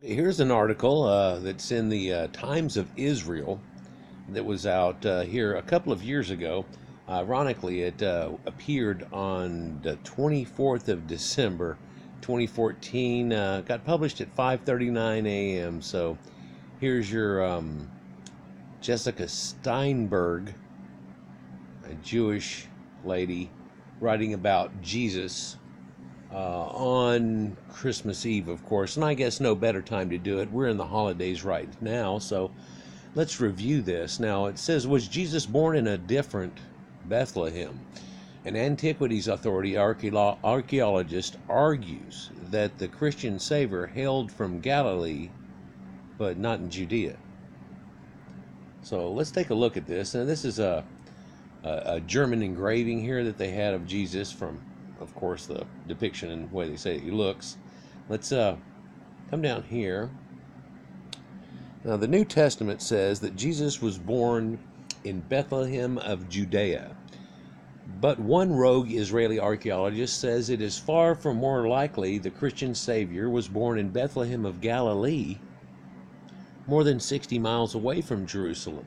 Here's an article that's in the Times of Israel that was out here a couple of years ago. Ironically, it appeared on the 24th of December, 2014. Got published at 5:39 a.m. So here's your Jessica Steinberg, a Jewish lady, writing about Jesus on Christmas Eve, of course, and I guess no better time to do it. We're in the holidays right now, so let's review this. Now, it says, was Jesus born in a different Bethlehem? An antiquities authority archaeologist argues that the Christian Savior hailed from Galilee, but not in Judea. So let's take a look at this. And this is a German engraving here that they had of Jesus from, of course, the depiction and the way they say he looks. Let's come down here. Now, the New Testament says that Jesus was born in Bethlehem of Judea. But one rogue Israeli archaeologist says it is far from more likely the Christian Savior was born in Bethlehem of Galilee, more than 60 miles away from Jerusalem.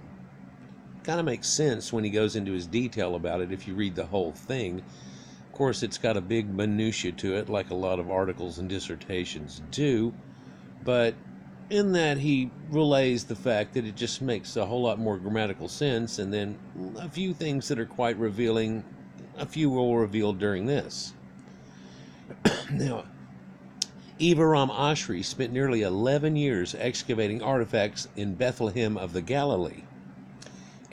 Kind of makes sense when he goes into his detail about it if you read the whole thing. Of course, it's got a big minutia to it, like a lot of articles and dissertations do, but in that he relays the fact that it just makes a whole lot more grammatical sense, and then a few things that are quite revealing, a few will reveal during this. Now, Avraham Ashri spent nearly 11 years excavating artifacts in Bethlehem of the Galilee,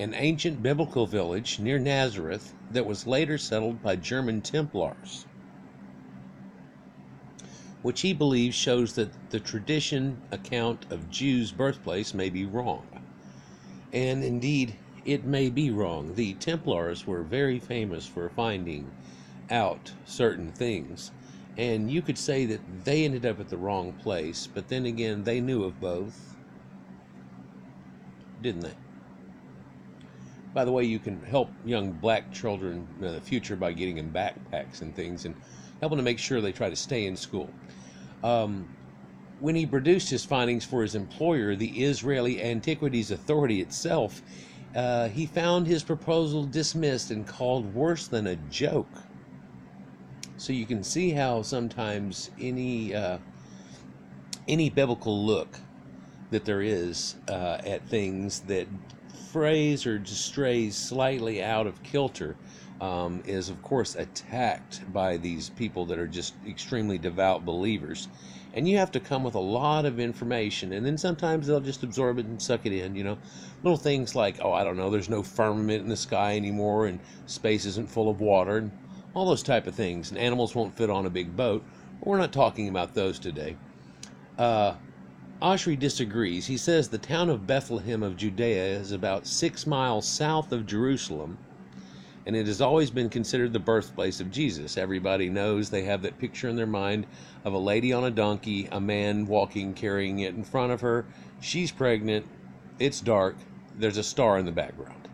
an ancient biblical village near Nazareth that was later settled by German Templars, which he believes shows that the tradition account of Jews' birthplace may be wrong. And indeed, it may be wrong. The Templars were very famous for finding out certain things, and you could say that they ended up at the wrong place, but then again, they knew of both, didn't they? By the way, you can help young black children in the future by getting them backpacks and things and helping to make sure they try to stay in school. When he produced his findings for his employer, the Israeli Antiquities Authority itself, he found his proposal dismissed and called worse than a joke. So you can see how sometimes any biblical look that there is at things that phrase or just strays slightly out of kilter is of course attacked by these people that are just extremely devout believers, and you have to come with a lot of information, and then sometimes they'll just absorb it and suck it in, little things like, oh, I don't know, there's no firmament in the sky anymore, and space isn't full of water, and all those type of things, and animals won't fit on a big boat. But we're not talking about those today. Ashri disagrees. He says the town of Bethlehem of Judea is about 6 miles south of Jerusalem, and it has always been considered the birthplace of Jesus. Everybody knows, they have that picture in their mind of a lady on a donkey, a man walking, carrying it in front of her. She's pregnant, it's dark, there's a star in the background,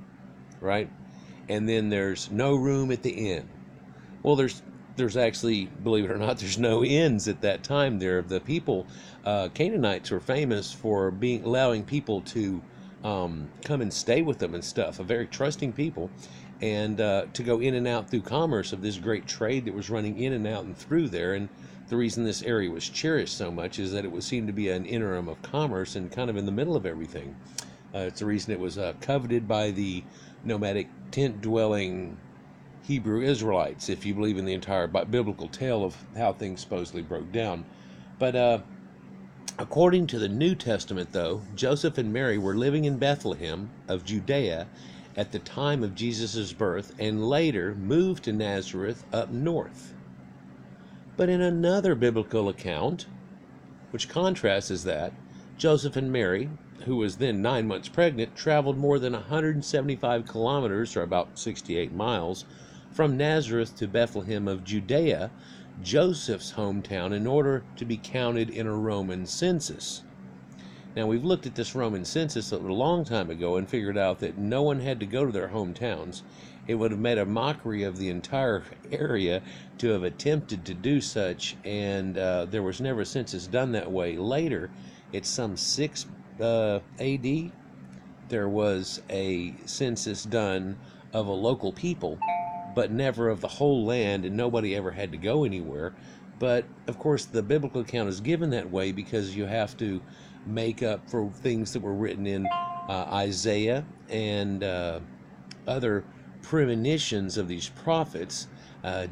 right? And then there's no room at the inn. Well, there's actually, believe it or not, there's no inns at that time there. The people, Canaanites were famous for allowing people to come and stay with them and stuff, a very trusting people, and to go in and out through commerce of this great trade that was running in and out and through there. And the reason this area was cherished so much is that it would seem to be an interim of commerce and kind of in the middle of everything. It's the reason it was coveted by the nomadic tent-dwelling Hebrew Israelites, if you believe in the entire biblical tale of how things supposedly broke down. But according to the New Testament, though, Joseph and Mary were living in Bethlehem of Judea at the time of Jesus' birth, and later moved to Nazareth up north. But in another biblical account, which contrasts that, Joseph and Mary, who was then 9 months pregnant, traveled more than 175 kilometers, or about 68 miles, from Nazareth to Bethlehem of Judea, Joseph's hometown, in order to be counted in a Roman census. Now, we've looked at this Roman census a long time ago and figured out that no one had to go to their hometowns. It would have made a mockery of the entire area to have attempted to do such, and there was never a census done that way. Later, It's some 6 AD. There was a census done of a local people, but never of the whole land, and nobody ever had to go anywhere. But of course, the biblical account is given that way because you have to make up for things that were written in Isaiah and other premonitions of these prophets,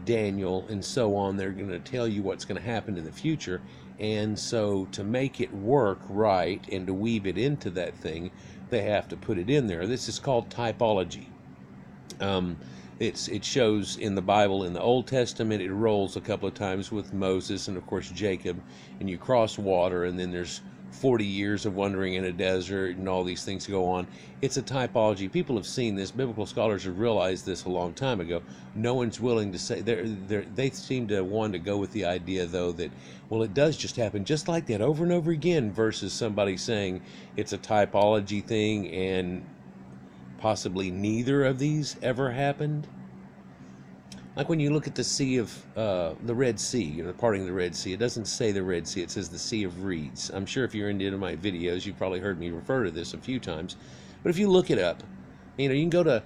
Daniel and so on. They're going to tell you what's going to happen in the future. And so to make it work right and to weave it into that thing, they have to put it in there. This is called typology. It shows in the Bible, in the Old Testament, it rolls a couple of times with Moses and of course Jacob, and you cross water, and then there's 40 years of wandering in a desert and all these things go on. It's a typology. People have seen this. Biblical scholars have realized this a long time ago. No one's willing to say, they seem to want to go with the idea, though, that, well, it does just happen just like that over and over again, versus somebody saying it's a typology thing and possibly neither of these ever happened. Like when you look at the Sea of, the Red Sea, parting of the Red Sea, it doesn't say the Red Sea, it says the Sea of Reeds. I'm sure if you're into my videos, you've probably heard me refer to this a few times. But if you look it up, you can go to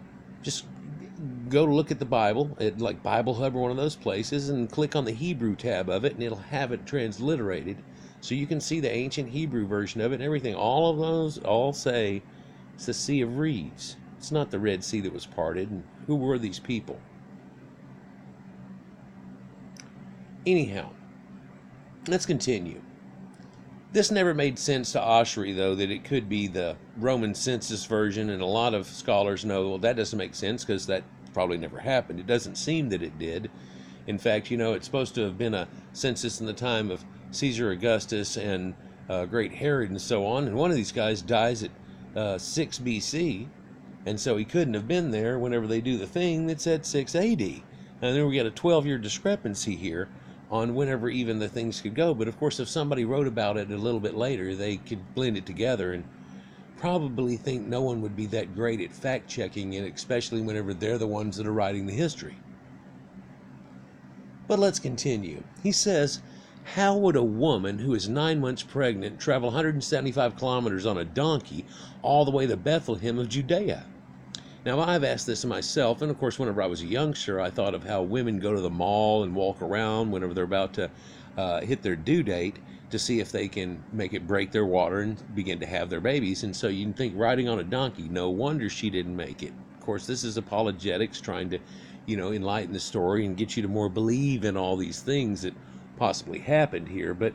look at the Bible, at like Bible Hub or one of those places, and click on the Hebrew tab of it, and it'll have it transliterated. So you can see the ancient Hebrew version of it and everything. All of those all say it's the Sea of Reeds. It's not the Red Sea that was parted. And who were these people? Anyhow, let's continue. This never made sense to Oshry, though, that it could be the Roman census version, and a lot of scholars know, well, that doesn't make sense because that probably never happened. It doesn't seem that it did. In fact, it's supposed to have been a census in the time of Caesar Augustus and Great Herod and so on, and one of these guys dies at 6 BC, and so he couldn't have been there whenever they do the thing that's at 6 AD. And then we got a 12-year discrepancy here on whenever even the things could go. But of course, if somebody wrote about it a little bit later, they could blend it together and probably think no one would be that great at fact-checking it, especially whenever they're the ones that are writing the history. But let's continue. He says, how would a woman who is 9 months pregnant travel 175 kilometers on a donkey all the way to Bethlehem of Judea? Now, I've asked this of myself, and of course, whenever I was a youngster, I thought of how women go to the mall and walk around whenever they're about to hit their due date to see if they can make it break their water and begin to have their babies. And so you can think, riding on a donkey, no wonder she didn't make it. Of course, this is apologetics, trying to, enlighten the story and get you to more believe in all these things that possibly happened here. But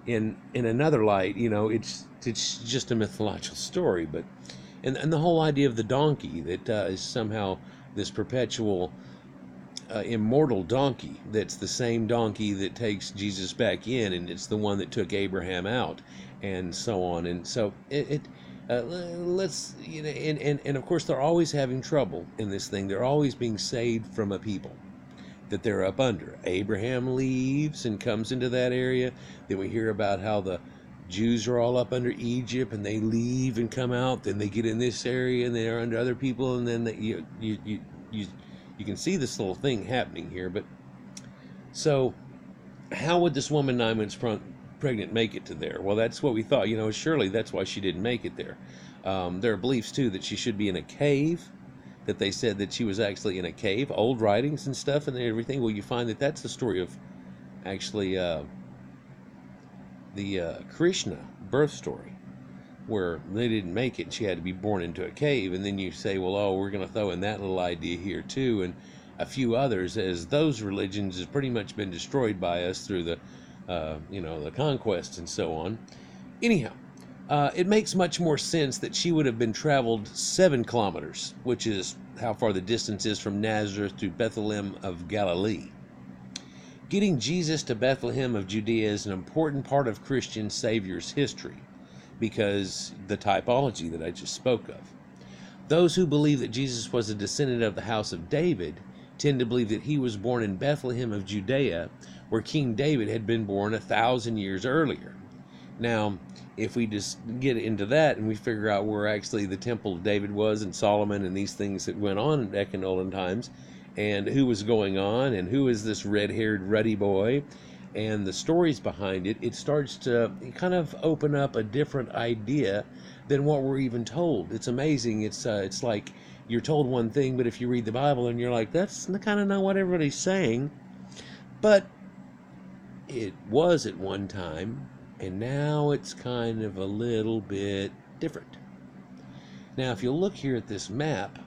in another light, it's just a mythological story. But And the whole idea of the donkey that is somehow this perpetual immortal donkey that's the same donkey that takes Jesus back in, and it's the one that took Abraham out, and so on. And so let's, and of course they're always having trouble in this thing. They're always being saved from a people that they're up under. Abraham leaves and comes into that area. Then we hear about how the Jews are all up under Egypt, and they leave and come out. Then they get in this area, and they're under other people, and then you can see this little thing happening here. But so, how would this woman 9 months pregnant make it to there? Well, that's what we thought. Surely that's why she didn't make it there. There are beliefs too that she should be in a cave. That they said that she was actually in a cave. Old writings and stuff and everything. Well, you find that that's the story of actually. The Krishna birth story, where they didn't make it, she had to be born into a cave. And then you say, well, we're going to throw in that little idea here too, and a few others, as those religions has pretty much been destroyed by us through the the conquest and so on. Anyhow, it makes much more sense that she would have been traveled 7 kilometers, which is how far the distance is from Nazareth to Bethlehem of Galilee. Getting Jesus to Bethlehem of Judea is an important part of Christian Savior's history because the typology that I just spoke of. Those who believe that Jesus was a descendant of the house of David tend to believe that he was born in Bethlehem of Judea, where King David had been born 1,000 years earlier. Now, if we just get into that and we figure out where actually the temple of David was and Solomon and these things that went on back in olden times, and who was going on, and who is this red-haired ruddy boy, and the stories behind it, it starts to kind of open up a different idea than what we're even told. It's amazing. It's like you're told one thing, but if you read the Bible and you're like, that's kind of not what everybody's saying. But it was at one time, and now it's kind of a little bit different. Now, if you look here at this map,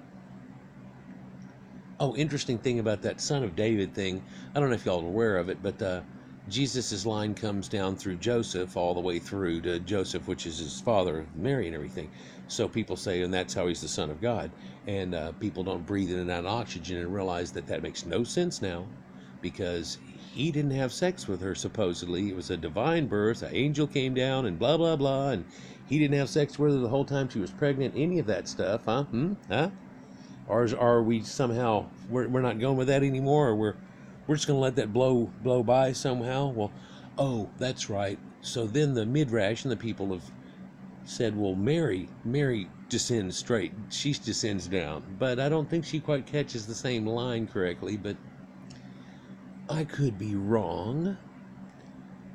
interesting thing about that son of David thing, I don't know if y'all are aware of it, but Jesus' line comes down through Joseph all the way through to Joseph, which is his father, Mary and everything. So people say, and that's how he's the son of God. And people don't breathe in and out oxygen and realize that that makes no sense now, because he didn't have sex with her, supposedly. It was a divine birth. An angel came down and blah, blah, blah. And he didn't have sex with her the whole time she was pregnant. Any of that stuff, huh? Huh? Or are we somehow, we're not going with that anymore? Or we're just going to let that blow by somehow? Well, that's right. So then the Midrash and the people have said, well, Mary descends straight. She descends down. But I don't think she quite catches the same line correctly, but I could be wrong.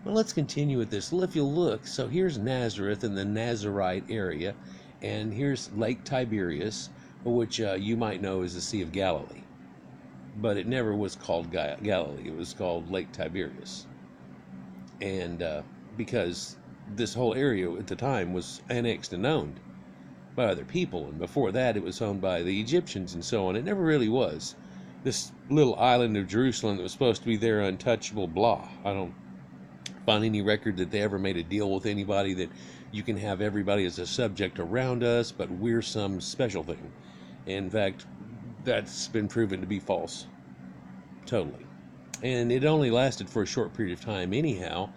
Well, let's continue with this. If you look, so here's Nazareth in the Nazarite area, and here's Lake Tiberias, which you might know as the Sea of Galilee. But it never was called Galilee. It was called Lake Tiberias. And because this whole area at the time was annexed and owned by other people, and before that it was owned by the Egyptians and so on. It never really was. This little island of Jerusalem that was supposed to be their untouchable blah. I don't find any record that they ever made a deal with anybody that you can have everybody as a subject around us, but we're some special thing. In fact, that's been proven to be false. Totally. And it only lasted for a short period of time anyhow,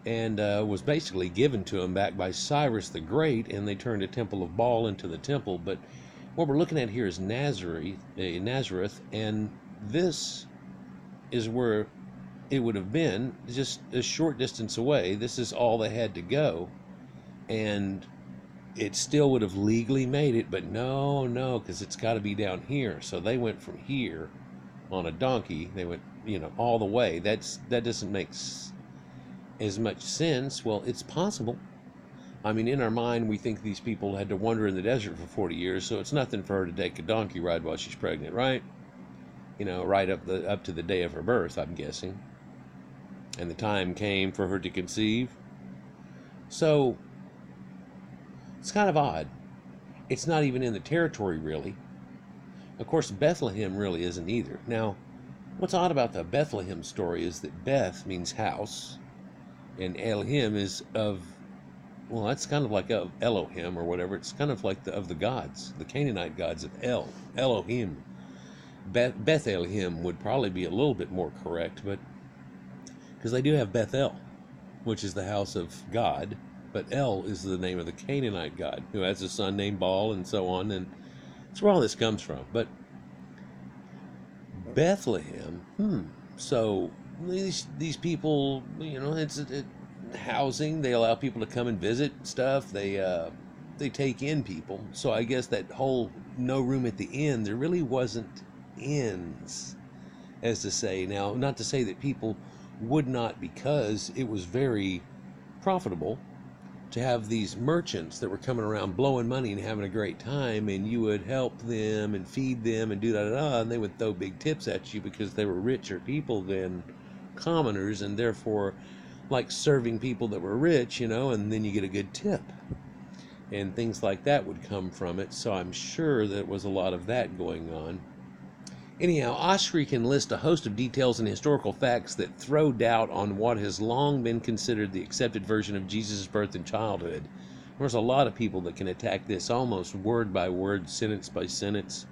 and was basically given to them back by Cyrus the Great, and they turned a temple of Baal into the temple. But what we're looking at here is Nazareth, and this is where it would have been, just a short distance away. This is all they had to go, and it still would have legally made it, but no, because it's got to be down here. So they went from here on a donkey. They went, all the way. That doesn't make as much sense. Well, it's possible. I mean, in our mind, we think these people had to wander in the desert for 40 years, so it's nothing for her to take a donkey ride while she's pregnant, right? Right up to the day of her birth, I'm guessing. And the time came for her to conceive. So it's kind of odd. It's not even in the territory, really. Of course, Bethlehem really isn't either. Now, what's odd about the Bethlehem story is that Beth means house, and Elohim is of, well, that's kind of like of Elohim or whatever. It's kind of like of the gods, the Canaanite gods of Elohim. BethElhem would probably be a little bit more correct, but because they do have Bethel, which is the house of God, but El is the name of the Canaanite god, who has a son named Baal and so on, and that's where all this comes from. But Bethlehem, so these people, it's housing. They allow people to come and visit stuff. They take in people. So I guess that whole no room at the inn, there really wasn't inns, as to say. Now, not to say that people would not, because it was very profitable to have these merchants that were coming around blowing money and having a great time, and you would help them and feed them and do da-da-da, and they would throw big tips at you because they were richer people than commoners, and therefore like serving people that were rich, and then you get a good tip. And things like that would come from it, so I'm sure there was a lot of that going on. Anyhow, Oshry can list a host of details and historical facts that throw doubt on what has long been considered the accepted version of Jesus' birth and childhood. There's a lot of people that can attack this almost word by word, sentence by sentence.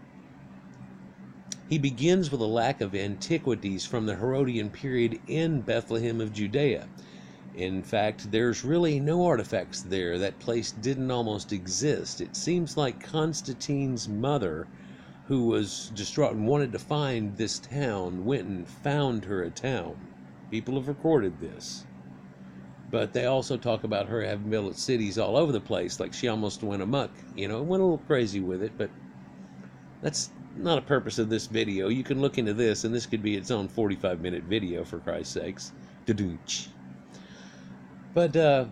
He begins with a lack of antiquities from the Herodian period in Bethlehem of Judea. In fact, there's really no artifacts there. That place didn't almost exist. It seems like Constantine's mother, who was distraught and wanted to find this town, went and found her a town. People have recorded this. But they also talk about her having built cities all over the place, like she almost went amok. Went a little crazy with it, but that's not a purpose of this video. You can look into this, and this could be its own 45-minute video, for Christ's sakes. Da-doonch. But,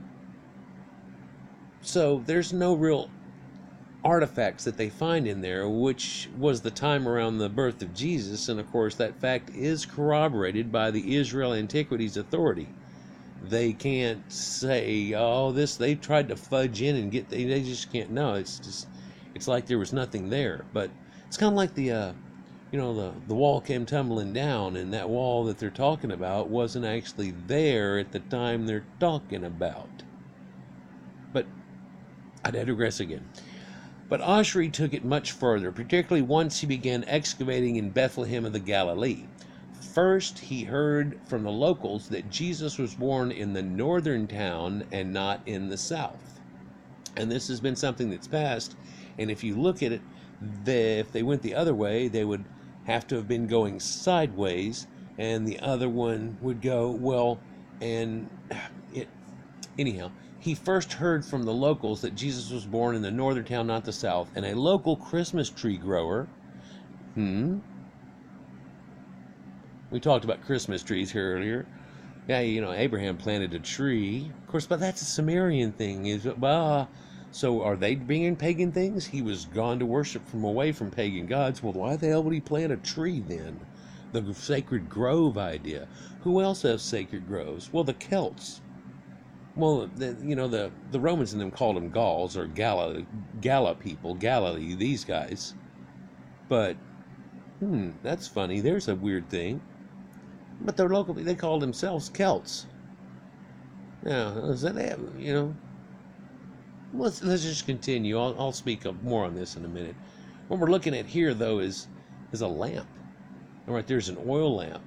so there's no real artifacts that they find in there, which was the time around the birth of Jesus, and of course that fact is corroborated by the Israel Antiquities Authority. They can't say, oh, this, they tried to fudge in and get, they just can't. No, it's like there was nothing there. But it's kind of like the the wall came tumbling down, and that wall that they're talking about wasn't actually there at the time they're talking about. But I digress again. But Oshri took it much further, particularly once he began excavating in Bethlehem of the Galilee. First, he heard from the locals that Jesus was born in the northern town and not in the south. And this has been something that's passed, and if you look at it, if they went the other way, they would have to have been going sideways, and the other one would go, well, and anyhow, he first heard from the locals that Jesus was born in the northern town, not the south, and a local Christmas tree grower, we talked about Christmas trees here earlier. Yeah, Abraham planted a tree. Of course, but that's a Sumerian thing. So are they bringing pagan things? He was gone to worship from away from pagan gods. Well, why the hell would he plant a tree then? The sacred grove idea. Who else has sacred groves? Well, the Celts. Well, the Romans and them called them Gauls or Gala people, Galilee, these guys. But, that's funny. There's a weird thing. But they're local. They call themselves Celts. Now, does that have, Let's just continue. I'll speak up more on this in a minute. What we're looking at here, though, is a lamp. All right, there's an oil lamp.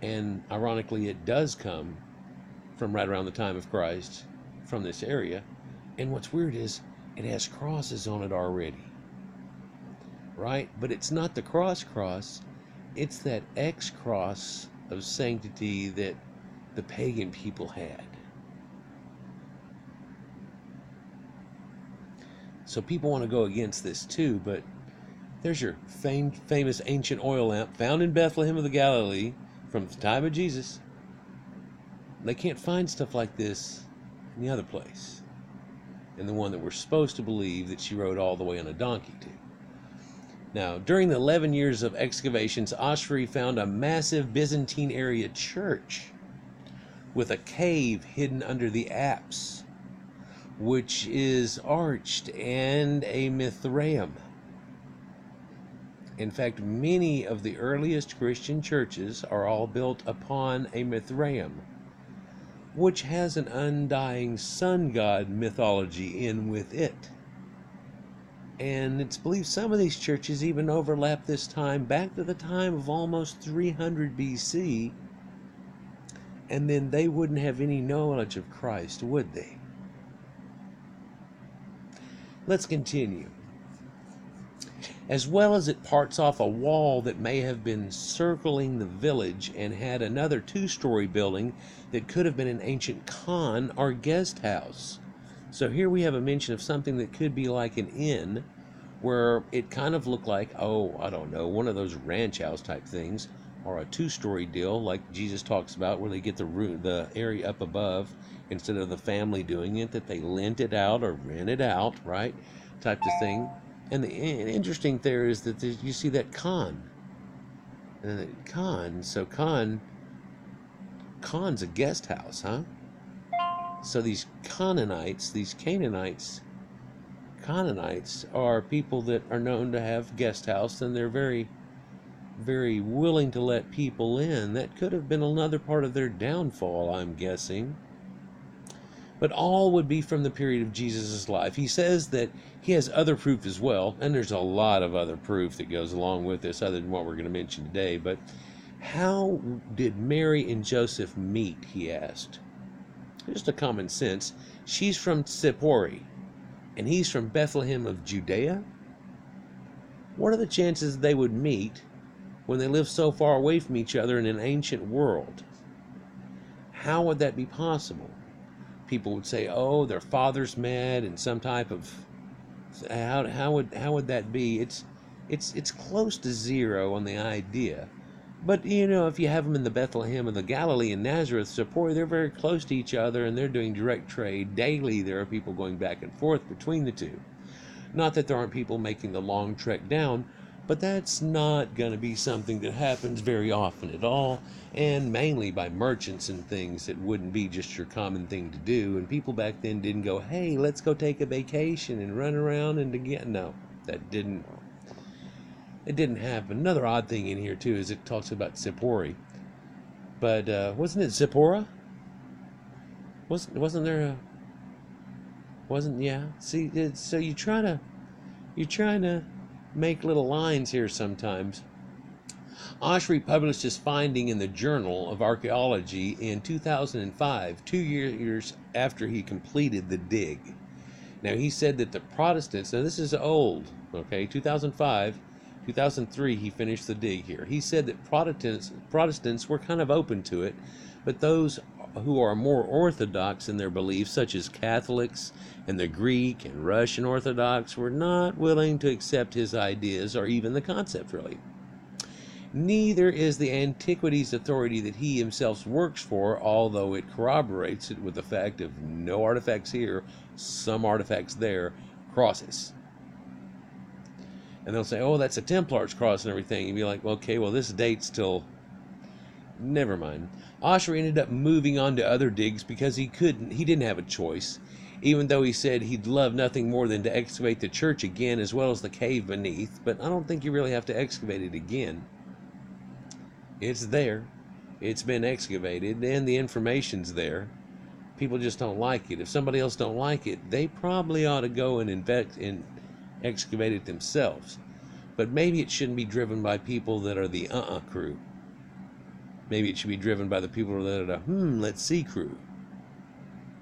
And ironically, it does come from right around the time of Christ, from this area. And what's weird is it has crosses on it already. Right? But it's not the cross. It's that X cross of sanctity that the pagan people had. So people want to go against this too, but there's your famous ancient oil lamp found in Bethlehem of the Galilee from the time of Jesus. They can't find stuff like this in the other place. And the one that we're supposed to believe that she rode all the way on a donkey to. Now, during the 11 years of excavations, Oshri found a massive Byzantine area church with a cave hidden under the apse, which is arched, and a mithraeum. In fact, many of the earliest Christian churches are all built upon a mithraeum, which has an undying sun god mythology in with it. And it's believed some of these churches even overlap this time back to the time of almost 300 BC, and then they wouldn't have any knowledge of Christ, would they? Let's continue. As well as it parts off a wall that may have been circling the village and had another two-story building that could have been an ancient khan or guest house. So here we have a mention of something that could be like an inn, where it kind of looked like, I don't know, one of those ranch house type things, or a two-story deal like Jesus talks about, where they get the area up above instead of the family doing it, that they lent it out or rent it out, right, type of thing. And the interesting there is that you see that Khan. So Khan's a guest house, huh? So these Canaanites are people that are known to have guest house, and they're very, very willing to let people in. That could have been another part of their downfall, I'm guessing. But all would be from the period of Jesus' life. He says that he has other proof as well, and there's a lot of other proof that goes along with this other than what we're going to mention today. But how did Mary and Joseph meet, he asked. Just a common sense. She's from Sippori, and he's from Bethlehem of Judea. What are the chances they would meet when they live so far away from each other in an ancient world? How would that be possible? People would say, "Oh, their fathers met in some type of." How would that be? It's close to zero on the idea, But, if you have them in the Bethlehem and the Galilee and Nazareth, Sepphoris, they're very close to each other and they're doing direct trade. Daily, there are people going back and forth between the two. Not that there aren't people making the long trek down, but that's not going to be something that happens very often at all, and mainly by merchants and things. It wouldn't be just your common thing to do, and people back then didn't go, hey, let's go take a vacation and run around and again. No, it didn't happen. Another odd thing in here, too, is it talks about Sepphoris. But wasn't it Zipporah? Wasn't there a... Wasn't, yeah. See, so you're trying to make little lines here sometimes. Oshry published his finding in the Journal of Archaeology in 2005, 2 years after he completed the dig. Now, he said that the Protestants, now this is old, okay, 2005, 2003, he finished the dig here. He said that Protestants were kind of open to it, but those who are more orthodox in their beliefs, such as Catholics and the Greek and Russian Orthodox, were not willing to accept his ideas or even the concept, really. Neither is the Antiquities Authority that he himself works for, although it corroborates it with the fact of no artifacts here, some artifacts there, crosses. And they'll say, oh, that's a Templar's cross and everything. You'd be like, okay, well, this dates till... Never mind. Oshry ended up moving on to other digs because he didn't have a choice, even though he said he'd love nothing more than to excavate the church again as well as the cave beneath. But I don't think you really have to excavate it again. It's there. It's been excavated, and the information's there. People just don't like it. If somebody else don't like it, they probably ought to go and excavate it themselves. But maybe it shouldn't be driven by people that are the crew. Maybe it should be driven by the people that are the let's see crew.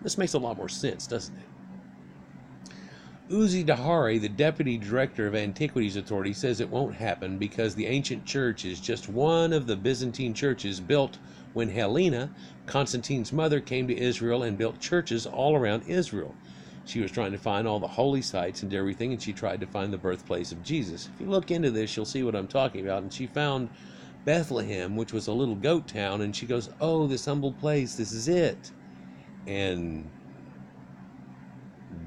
This makes a lot more sense, doesn't it? Uzi Dahari, the deputy director of Antiquities Authority, says it won't happen because the ancient church is just one of the Byzantine churches built when Helena, Constantine's mother, came to Israel and built churches all around Israel. She was trying to find all the holy sites and everything, and she tried to find the birthplace of Jesus. If you look into this, you'll see what I'm talking about. And she found Bethlehem, which was a little goat town, and she goes, oh, this humble place, this is it. And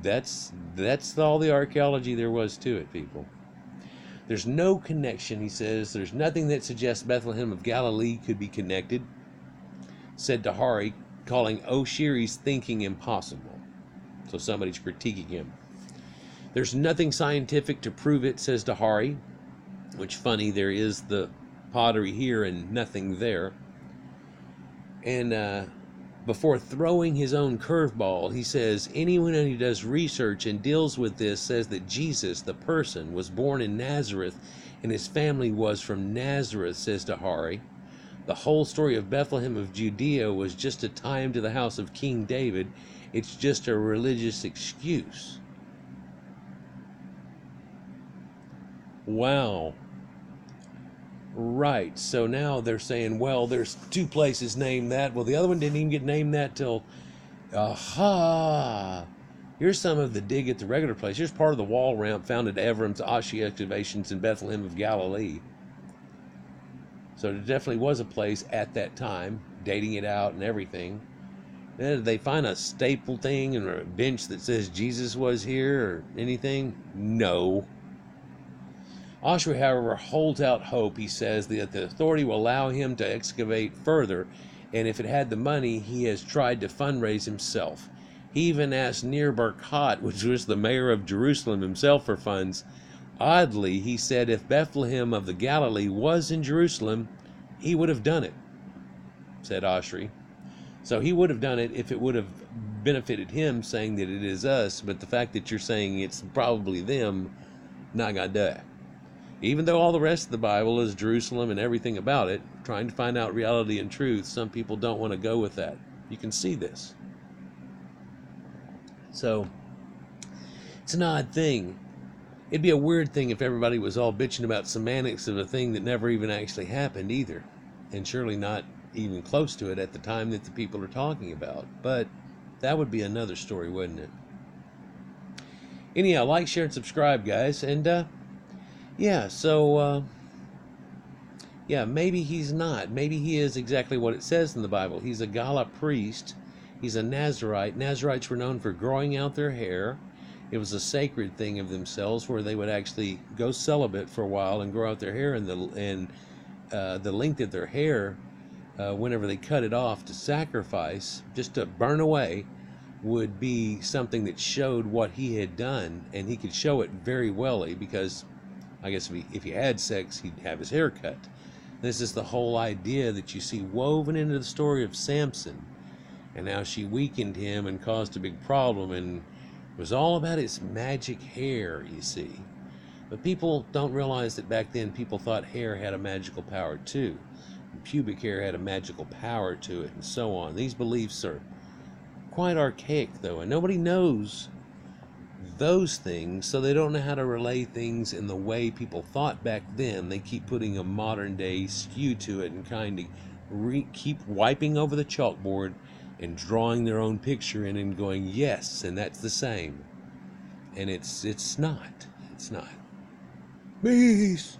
that's all the archaeology there was to it, people. There's no connection, he says. There's nothing that suggests Bethlehem of Galilee could be connected, said Dahari, calling Oshry's thinking impossible. So somebody's critiquing him. There's nothing scientific to prove it, says Dahari, which funny, there is the pottery here and nothing there. And before throwing his own curveball, he says, anyone who does research and deals with this says that Jesus, the person, was born in Nazareth and his family was from Nazareth, says Dahari. The whole story of Bethlehem of Judea was just a time to the house of King David. It's just a religious excuse. Wow. Right, so now they're saying, well, there's two places named that. Well, the other one didn't even get named that till... Aha! Here's some of the dig at the regular place. Here's part of the wall ramp found at Avram's Oshry excavations in Bethlehem of Galilee. So there definitely was a place at that time, dating it out and everything. Then did they find a staple thing and a bench that says Jesus was here or anything? No. Oshry, however, holds out hope. He says that the authority will allow him to excavate further, and if it had the money, he has tried to fundraise himself. He even asked Nir Barkat, which was the mayor of Jerusalem himself, for funds. Oddly, he said if Bethlehem of the Galilee was in Jerusalem, he would have done it, said Oshry. So he would have done it if it would have benefited him, saying that it is us, but the fact that you're saying it's probably them, not gonna do it. Even though all the rest of the Bible is Jerusalem and everything about it, trying to find out reality and truth, some people don't want to go with that. You can see this. So, it's an odd thing. It'd be a weird thing if everybody was all bitching about semantics of a thing that never even actually happened either. And surely not even close to it at the time that the people are talking about. But that would be another story, wouldn't it? Anyhow, like, share, and subscribe, guys. And, yeah, so Yeah, maybe he's not. Maybe he is exactly what it says in the Bible. He's a Gala priest. He's a Nazarite. Nazarites were known for growing out their hair. It was a sacred thing of themselves where they would actually go celibate for a while and grow out their hair, and the length of their hair, whenever they cut it off to sacrifice, just to burn away, would be something that showed what he had done, and he could show it very well because I guess if he had sex, he'd have his hair cut. This is the whole idea that you see woven into the story of Samson, and how she weakened him and caused a big problem, and it was all about his magic hair, you see. But people don't realize that back then people thought hair had a magical power too. And pubic hair had a magical power to it, and so on. These beliefs are quite archaic though, and nobody knows those things, so they don't know how to relay things in the way people thought back then. They keep putting a modern day skew to it and kind of keep wiping over the chalkboard and drawing their own picture in and going, yes, and that's the same. And it's not. It's not. Peace.